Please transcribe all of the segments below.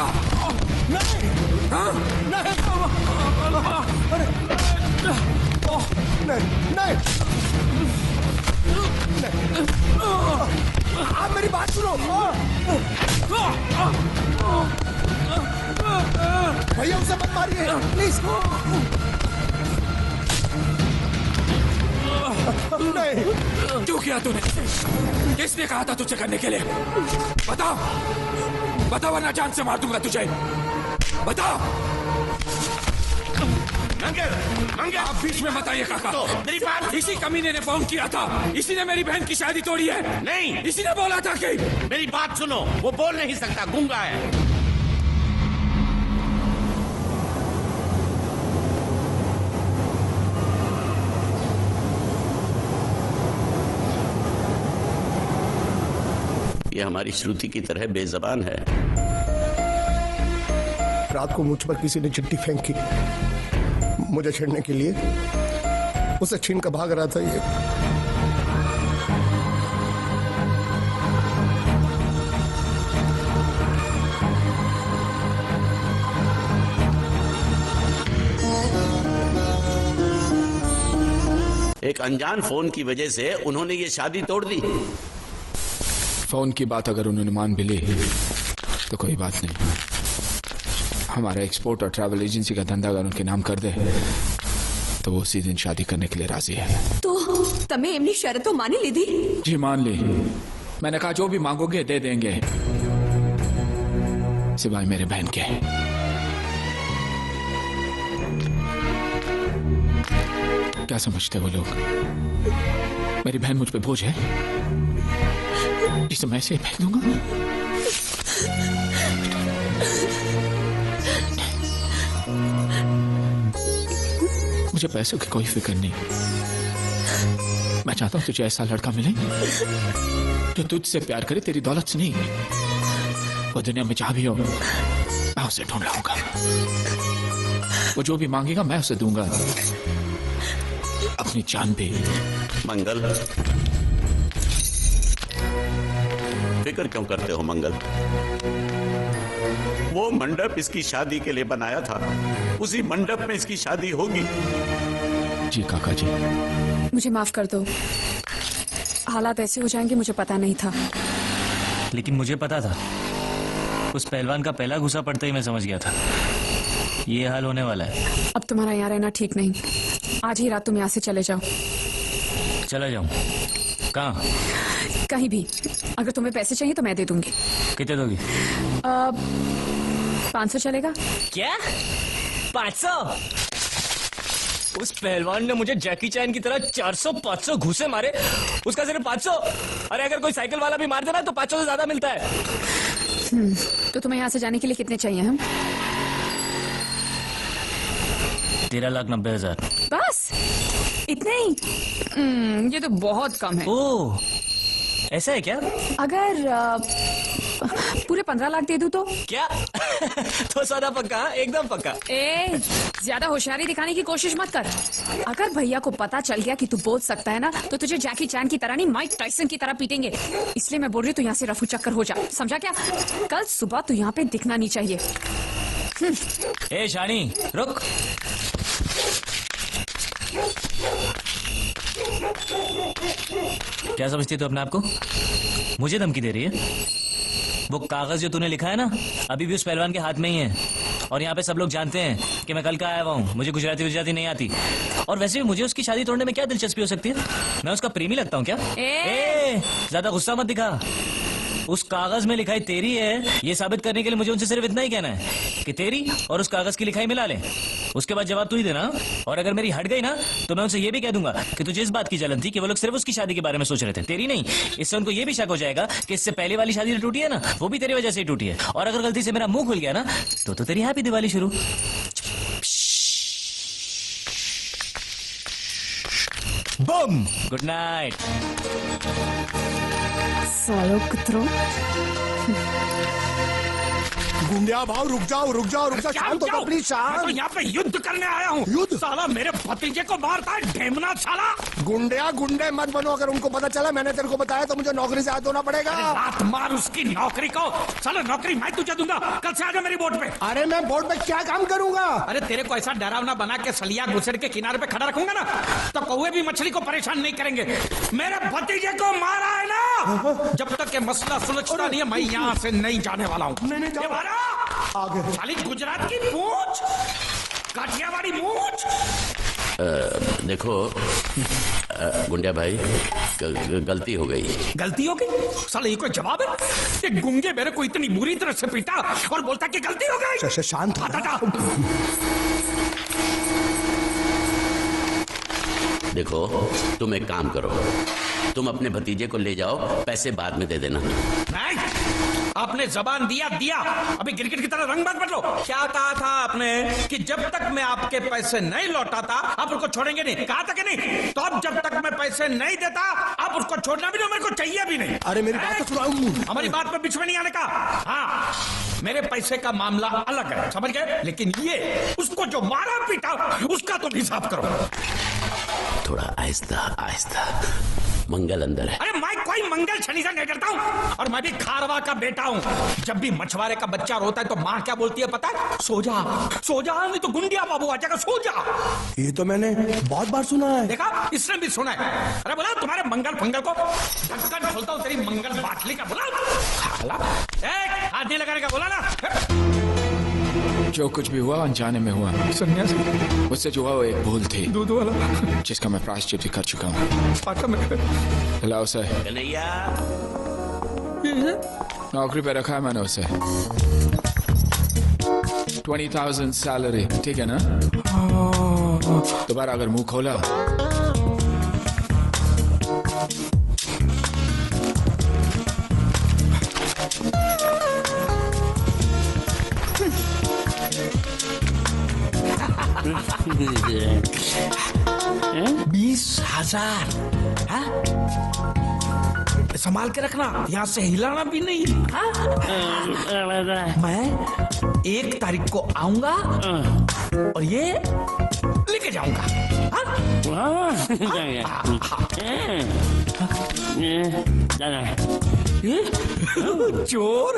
था। नहीं, हाँ? नहीं, अरे, नहीं, नहीं, आप मेरी बात सुनो। भैया उसे मत मारिए प्लीज। नहीं, क्यों किया तूने? किसने कहा था तुझे करने के लिए? बता, बता वरना जान से मार दूंगा तुझे। बता। मंगल, मंगल, आप बीच में मत आइए काका। तो मेरी बात। इसी कमीने ने फोन किया था। इसी ने मेरी बहन की शादी तोड़ी है। नहीं, इसी ने बोला था कि मेरी बात सुनो, वो बोल नहीं सकता, गूंगा है। ये हमारी श्रुति की तरह बेजबान है। रात को मुझ पर किसी ने चिट्ठी फेंकी मुझे छेड़ने के लिए। उसे छीन कर भाग रहा था ये। एक अनजान फोन की वजह से उन्होंने ये शादी तोड़ दी। फोन की बात अगर उन्होंने मान भी ली तो कोई बात नहीं। हमारा एक्सपोर्ट और ट्रैवल एजेंसी का धंधा अगर उनके नाम कर दे तो वो उसी दिन शादी करने के लिए राजी है। तो तमे एमनी शर्तों मानी लीधी? जी मान ली। मैंने कहा जो भी मांगोगे दे देंगे, सिवाय मेरे बहन के। क्या समझते वो लोग? मेरी बहन मुझ पे बोझ है जिसे मैं ऐसे फेंक दूंगा? मुझे पैसों की कोई फिक्र नहीं। मैं चाहता हूं तुझे ऐसा लड़का मिले जो तुझसे प्यार करे, तेरी दौलत से नहीं। वो दुनिया में जहां भी हो मैं उसे ढूंढ लाऊंगा। वो जो भी मांगेगा मैं उसे दूंगा, अपनी जान भी। मंगल, फिक्र क्यों करते हो मंगल? वो मंडप इसकी शादी के लिए बनाया था, उसी मंडप में इसकी शादी होगी। जी काका जी, मुझे माफ कर दो। हालात ऐसे हो जाएंगे मुझे पता नहीं था। लेकिन मुझे पता था। उस पहलवान का पहला घुसा पड़ते ही मैं समझ गया था ये हाल होने वाला है। अब तुम्हारा यहाँ रहना ठीक नहीं। आज ही रात तुम यहाँ से चले जाओ। चला जाऊं? कहाँ? कहीं भी। अगर तुम्हें पैसे चाहिए तो मैं दे दूंगी। कितने दोगी? 500 चलेगा? क्या? 500? उस पहलवान ने मुझे जैकी चैन की तरह 400-500 घूसे मारे, उसका सिर्फ 500? अरे अगर कोई साइकिल वाला भी मार देना तो 500 से ज्यादा मिलता है। तो तुम्हें यहाँ से जाने के लिए कितने चाहिए? हम 13,90,000। बस इतने ही? ये तो बहुत कम है। ओह, ऐसा है क्या? अगर पूरे 15 लाख दे दूं तो? क्या? तो सौदा पक्का? एकदम पक्का। ए, ज्यादा होशियारी दिखाने की कोशिश मत कर। अगर भैया को पता चल गया कि तू बोल सकता है ना, तो तुझे जैकी चैन की तरह नहीं, माइक टाइसन की तरह पीटेंगे। इसलिए मैं बोल रही हूँ तू यहाँ से रफू चक्कर हो जा, समझा क्या? कल सुबह तू यहाँ पे दिखना नहीं चाहिए। ए शानी, रुक। क्या समझती तू अपने आप को? मुझे धमकी दे रही है? वो कागज जो तूने लिखा है ना, अभी भी उस पहलवान के हाथ में ही है। और यहाँ पे सब लोग जानते हैं कि मैं कल का आया हुआ हूँ, मुझे गुजराती नहीं आती। और वैसे भी मुझे उसकी शादी तोड़ने में क्या दिलचस्पी हो सकती है? मैं उसका प्रेमी लगता हूँ क्या? ज्यादा गुस्सा मत दिखा। उस कागज में लिखाई तेरी है, ये साबित करने के लिए मुझे उनसे सिर्फ इतना ही कहना है कि तेरी और उस कागज की लिखाई मिला ले। उसके बाद जवाब तू ही देना। और अगर मेरी हट गई ना तो मैं उनसे ये भी कह दूंगा कि तुझे इस बात की जलन थी कि वो लोग सिर्फ उसकी शादी के बारे में सोच रहे थे, तेरी नहीं। इससे उनको ये भी शक हो जाएगा कि इससे पहले वाली शादी जो टूटी है ना, वो भी तेरी वजह से ही टूटी है। और अगर गलती से मेरा मुंह खुल गया ना तो तेरी हैप्पी दिवाली शुरू। बम। Good night. सालो कुत्रों। गुंडिया भाव रुक जाओ रुक जाओ रुक जाओ, क्या शांत हो जाओ प्लीज, मैं तो शांत। यहाँ पे युद्ध करने आया हूँ। युद्ध? साला मेरे भतीजे को मारता है ढेमना साला। गुंडिया गुंडे मत बनो, अगर उनको पता चला मैंने तेरे को बताया तो मुझे नौकरी से हाथ धोना पड़ेगा। रात मार उसकी नौकरी को। साला नौकरी मैं तुझे दूंगा, कल से आजा मेरी बोट पे। अरे मैं बोर्ड पे क्या काम करूंगा? अरे तेरे को ऐसा डरावना बना के सलिया घुसड़ के किनारे पे खड़ा रखूंगा ना, तो कौवे भी मछली को परेशान नहीं करेंगे। मेरे भतीजे को मारा है ना, जब तक ये मसला सुलझता नहीं है मैं यहाँ से नहीं जाने वाला हूँ। नहीं जाओ। ये मारा। आगे। साली गुजरात की पूंछ, काठियावाड़ी मूंछ। देखो गुंडिया भाई, गलती हो गई। गलती हो गई? साला ये कोई जवाब है? ये गुंगे मेरे को इतनी बुरी तरह से पीटा और बोलता कि गलती हो गई। शांत हो। देखो तुम एक काम करो, तुम अपने भतीजे को ले जाओ, पैसे बाद में दे देना। नहीं, आपने जबान दिया, अभी गिरगिट की तरह रंग मत बदलो। क्या कहा था आपने कि जब तक मैं आपके पैसे नहीं लौटाता आप उसको छोड़ेंगे नहीं, कहा था कि नहीं? तो अब जब तक मैं पैसे नहीं देता आप उसको छोड़ना भी नहीं, मेरे को चाहिए भी नहीं। अरे मेरी बात तो सुनाओ। हमारी बात पे बीच में नहीं आने का। हाँ, मेरे पैसे का मामला अलग है, समझ गए? लेकिन ये उसको जो मारा पीटा उसका तुम हिसाब करो। थोड़ा आहिस्ता आहिस्ता, मंगल अंदर है। अरे मैं कोई मंगल शनि से नहीं डरता हूँ, और मैं भी खारवा का बेटा हूँ। जब भी मछुआरे का बच्चा रोता है तो माँ क्या बोलती है पता है? सो जा, सो जा, नहीं तो गुंडिया बाबू आ जाएगा, सो जा। ये तो मैंने बहुत बार सुना है। देखा, इसने भी सुना है। अरे बोला तुम्हारे मंगल फंगल को ढक्कन खोलता हूँ तेरी मंगल बाटली का, बोला खाला। हाथ नहीं लगाने का बोला ना। जो कुछ भी हुआ अनजाने में हुआ। सन्यासी मुझसे जो हुआ वो एक भूल थी, दूध वाला जिसका मैं प्रायश्चित भी कर चुका हूँ। पाटा में लाओ उसे, कन्हैया, नौकरी पे रखा है मैंने उसे। 20,000 सैलरी, ठीक है ना? दोबारा अगर मुंह खोला हाँ? संभाल के रखना, यहाँ से हिलाना भी नहीं। हाँ? मैं 1 तारीख को आऊंगा और ये लेके जाऊंगा। चोर,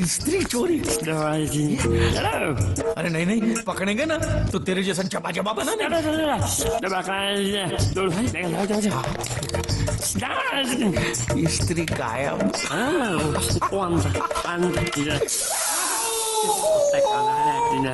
स्त्री चोरी। अरे नहीं नहीं, पकड़ेंगे ना तो तेरे जैसा चबा चबा बना। स्त्री गायब।